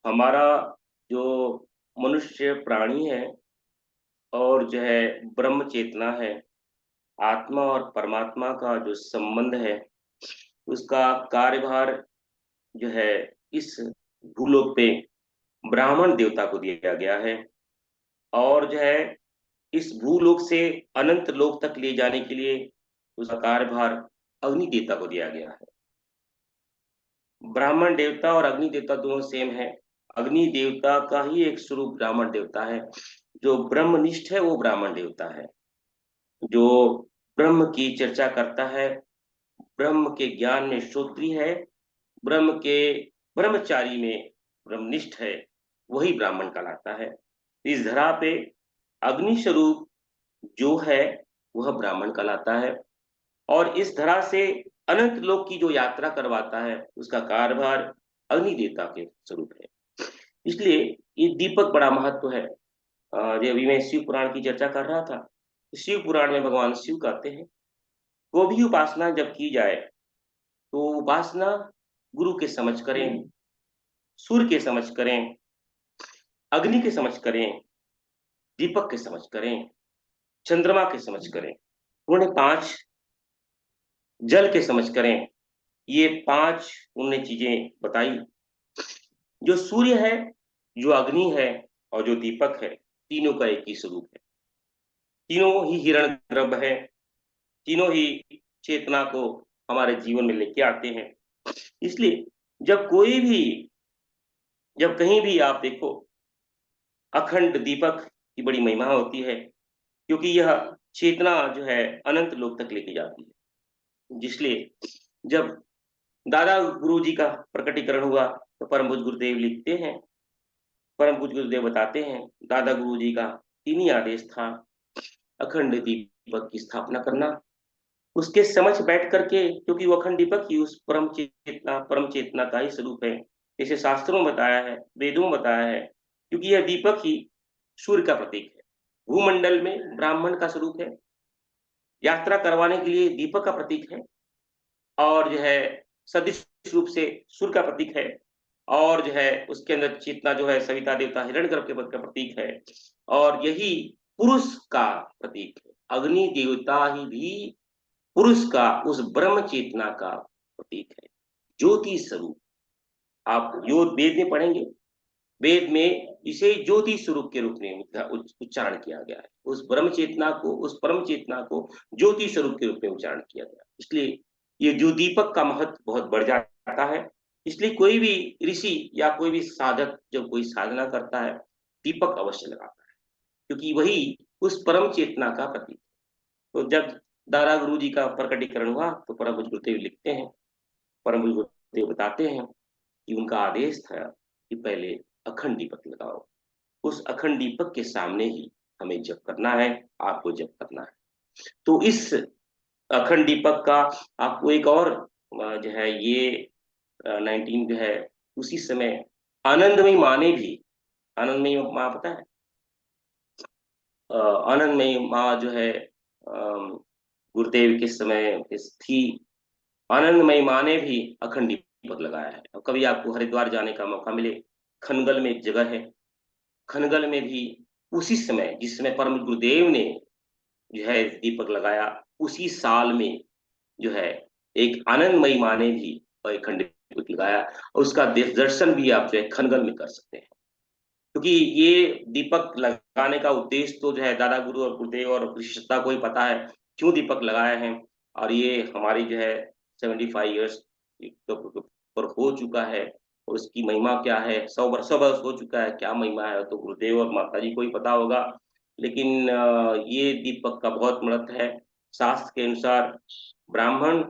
हमारा जो मनुष्य प्राणी है और जो है ब्रह्म चेतना है, आत्मा और परमात्मा का जो संबंध है, उसका कार्यभार जो है इस भूलोक पे ब्राह्मण देवता को दिया गया है। और जो है इस भूलोक से अनंत लोक तक ले जाने के लिए उसका कार्यभार अग्नि देवता को दिया गया है। ब्राह्मण देवता और अग्नि देवता दोनों सेम है। अग्नि देवता का ही एक स्वरूप ब्राह्मण देवता है। जो ब्रह्मनिष्ठ है वो ब्राह्मण देवता है। जो ब्रह्म की चर्चा करता है, ब्रह्म के ज्ञान में श्रोत्री है, ब्रह्म के ब्रह्मचारी में ब्रह्मनिष्ठ है, वही ब्राह्मण कहलाता है। इस धरा पे अग्नि स्वरूप जो है वह ब्राह्मण कहलाता है। और इस धरा से अनंत लोक की जो यात्रा करवाता है उसका कार्यभार अग्नि देवता के स्वरूप है। इसलिए ये दीपक बड़ा महत्व है। जो अभी मैं शिव पुराण की चर्चा कर रहा था, शिव पुराण में भगवान शिव कहते हैं वो भी उपासना जब की जाए तो उपासना गुरु के समझ करें, सूर्य के समझ करें, अग्नि के समझ करें, दीपक के समझ करें, चंद्रमा के समझ करें। उन्होंने पांच जल के समझ करें। ये पांच उन्होंने चीजें बताई। जो सूर्य है, जो अग्नि है और जो दीपक है, तीनों का एक ही स्वरूप है। तीनों ही हिरण गर्भ है। तीनों ही चेतना को हमारे जीवन में लेके आते हैं। इसलिए जब कोई भी, जब कहीं भी आप देखो, अखंड दीपक की बड़ी महिमा होती है, क्योंकि यह चेतना जो है अनंत लोक तक लेके जाती है। जिसलिए जब दादा गुरु जी का प्रकटीकरण हुआ तो परम पूज्य गुरुदेव लिखते हैं, परम पूज्य गुरुदेव बताते हैं, दादा गुरु जी का तीन ही आदेश था: अखंड दीपक की स्थापना करना, उसके समक्ष बैठ करके, क्योंकि वो अखंड दीपक ही उस परम चेतना का ही स्वरूप है। जैसे शास्त्रों में बताया है, वेदों में बताया है, क्योंकि यह दीपक ही सूर्य का प्रतीक है। भूमंडल में ब्राह्मण का स्वरूप है, यात्रा करवाने के लिए दीपक का प्रतीक है। और जो है सदृश रूप से सूर्य का प्रतीक है। और जो है उसके अंदर चेतना जो है सविता देवता हिरण्यगर्भ के पद का प्रतीक है। और यही पुरुष का प्रतीक है। अग्नि देवता ही भी पुरुष का, उस ब्रह्म चेतना का प्रतीक है, ज्योति स्वरूप। आप योग वेद में पढ़ेंगे, वेद में इसे ज्योति स्वरूप के रूप में उच्चारण किया गया है। उस ब्रह्म चेतना को, उस परम चेतना को ज्योति स्वरूप के रूप में उच्चारण किया गया। इसलिए ये जो दीपक का महत्व बहुत बढ़ जाता है। इसलिए कोई भी ऋषि या कोई भी साधक जब कोई साधना करता है, दीपक अवश्य लगाता है, क्योंकि वही उस परम चेतना का प्रतीक है। तो जब दादा गुरु जी का प्रकटीकरण हुआ तो परम पूज्य गुरुदेव लिखते हैं, परम पूज्य गुरुदेव बताते हैं कि उनका आदेश था कि पहले अखंड दीपक लगाओ। उस अखंड दीपक के सामने ही हमें जप करना है, आपको जप करना है। तो इस अखंड दीपक का आपको एक और जो है ये 19 जो है उसी समय आनंदमयी माँ ने भी, आनंदमयी माँ पता है, आनंदमयी माँ जो है गुरुदेव के समय थी। आनंदमयी माँ ने भी अखंड दीपक लगाया है। और कभी आपको हरिद्वार जाने का मौका मिले, खनगल में एक जगह है, खनगल में भी उसी समय जिस समय परम गुरुदेव ने जो है दीपक लगाया, उसी साल में जो है एक आनंदमयी माँ ने भी अखंड दीपक लगाया। और उसका दर्शन भी आप जो है खनगल में कर सकते हैं। क्योंकि ये दीपक लगाने का उद्देश्य तो जो है दादा गुरु और गुरुदेव और विशिष्टता को ही पता है क्यों दीपक लगाए हैं। और ये हमारी जो है 75 ईयर्स पर हो चुका है। और उसकी महिमा क्या है, 100 वर्ष हो चुका है, क्या महिमा है तो गुरुदेव और माता जी को ही पता होगा। लेकिन ये दीपक का बहुत महत्व है। शास्त्र के अनुसार ब्राह्मण,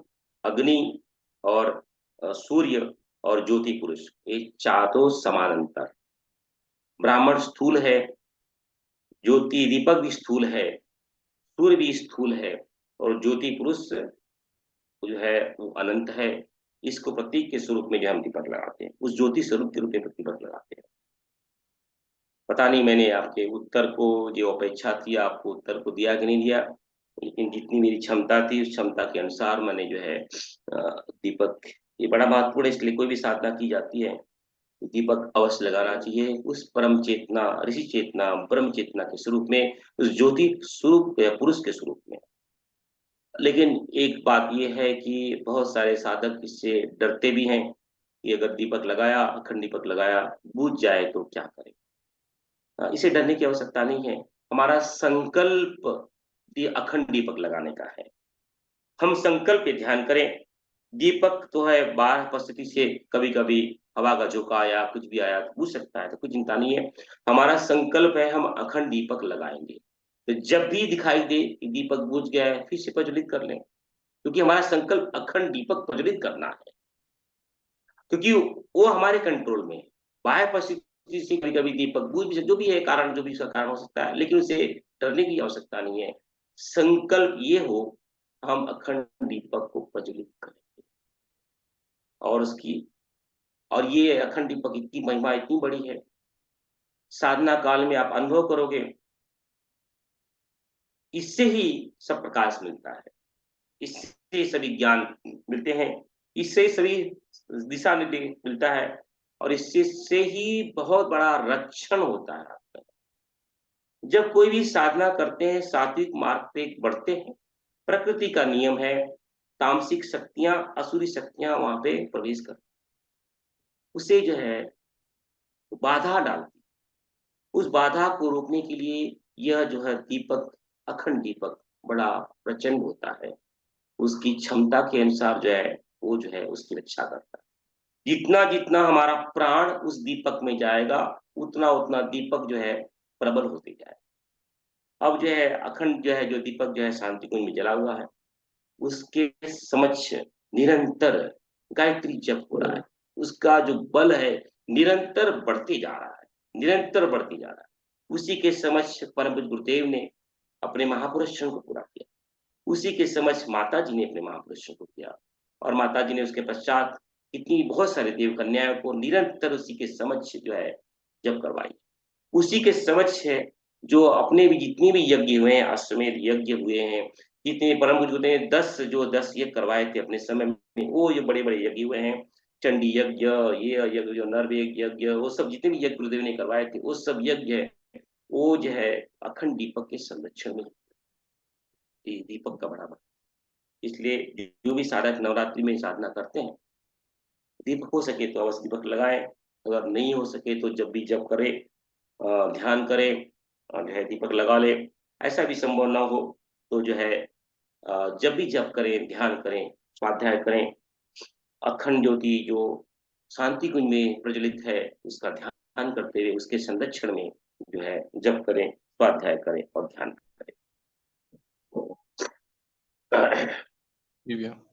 अग्नि और सूर्य और ज्योति पुरुष, ये चारों समान अंतर। ब्राह्मण स्थूल है, ज्योति दीपक भी स्थूल है, सूर्य भी स्थूल है, और ज्योति पुरुष जो है वो अनंत है। इसको प्रतीक के स्वरूप में जो हम दीपक लगाते हैं, उस ज्योति स्वरूप के रूप में दीपक लगाते हैं। पता नहीं मैंने आपके उत्तर को, जो अपेक्षा थी, आपको उत्तर को दिया कि नहीं दिया, लेकिन जितनी मेरी क्षमता थी उस क्षमता के अनुसार मैंने जो है दीपक, ये बड़ा महत्वपूर्ण है। इसलिए कोई भी साधना की जाती है दीपक अवश्य लगाना चाहिए उस परम चेतना, ऋषि चेतना, ब्रह्म चेतना के स्वरूप में, उस ज्योति स्वरूप पुरुष के स्वरूप में। लेकिन एक बात ये है कि बहुत सारे साधक इससे डरते भी हैं कि अगर दीपक लगाया, अखंड दीपक लगाया, बुझ जाए तो क्या करें। इसे डरने की आवश्यकता नहीं है। हमारा संकल्प ये अखंड दीपक लगाने का है। हम संकल्प पे ध्यान करें। दीपक तो है, बाहर परिस्थिति से कभी कभी हवा का झोंका आया, कुछ भी आया तो बुझ सकता है, तो कुछ चिंता नहीं है। हमारा संकल्प है हम अखंड दीपक लगाएंगे। तो जब भी दिखाई दे कि दीपक बुझ गया है, फिर से प्रज्वलित कर लें, क्योंकि हमारा संकल्प अखंड दीपक प्रज्वलित करना है। क्योंकि वो हमारे कंट्रोल में है। बाह्य परिस्थिति से कभी कभी दीपक बुझ भी जो भी है कारण, जो भी उसका कारण हो सकता है, लेकिन उसे डरने की आवश्यकता नहीं है। संकल्प ये हो, हम अखंड दीपक को प्रज्वलित करें। और उसकी, और ये अखंड दीपक की महिमा इतनी बड़ी है, साधना काल में आप अनुभव करोगे, इससे ही सब प्रकाश मिलता है, इससे सभी ज्ञान मिलते हैं, इससे ही सभी दिशा निर्देश मिलता है, और इससे से ही बहुत बड़ा रक्षण होता है आपका। जब कोई भी साधना करते हैं, सात्विक मार्ग पे बढ़ते हैं, प्रकृति का नियम है, तामसिक शक्तियां, असुरी शक्तियां वहां पे प्रवेश कर, उसे जो है बाधा डालती। उस बाधा को रोकने के लिए यह जो है दीपक, अखंड दीपक बड़ा प्रचंड होता है। उसकी क्षमता के अनुसार जो है वो जो है उसकी रक्षा करता है। जितना जितना हमारा प्राण उस दीपक में जाएगा, उतना उतना दीपक जो है प्रबल होते जाए। अब जो है अखंड जो है, जो दीपक जो है शांति कुंज में जला हुआ है, उसके समक्ष निरंतर गायत्री जप हो रहा है। उसका जो बल है निरंतर बढ़ते जा रहा है, निरंतर बढ़ते जा रहा है। उसी के समक्ष परम पूज्य गुरुदेव ने अपने महापुरुषों को पूरा किया। उसी के समक्ष माता जी ने अपने महापुरुषों को किया, और माता जी ने उसके पश्चात इतनी बहुत सारे देव कन्याओं को निरंतर उसी के समक्ष जो है जप करवाई। उसी के समक्ष है जो अपने भी जितने भी यज्ञ हुए हैं, अश्वमेध यज्ञ हुए हैं, जितने परम बुजुर्ग ने 10 यज्ञ करवाए थे अपने समय में, वो ये बड़े बड़े यज्ञ हुए हैं। चंडी यज्ञ, ये यज्ञ जो नरवेद यज्ञ, वो सब जितने भी यज्ञ गुरुदेव ने करवाए थे, वो सब यज्ञ है वो जो है अखंड दीपक के संरक्षण में, दीपक का बड़ा। इसलिए जो भी साधक नवरात्रि में साधना करते हैं, दीपक हो सके तो अवश्य दीपक लगाएं। अगर नहीं हो सके तो जब भी जप करें, ध्यान करें, और जो है दीपक लगा ले। ऐसा भी संभव ना हो तो जो है जब भी जप करें, ध्यान करें, स्वाध्याय करें, अखंड ज्योति जो शांति कुंज में प्रज्वलित है उसका ध्यान करते हुए उसके संरक्षण में जो है जप करें, स्वाध्याय करें और ध्यान करें। जी भैया।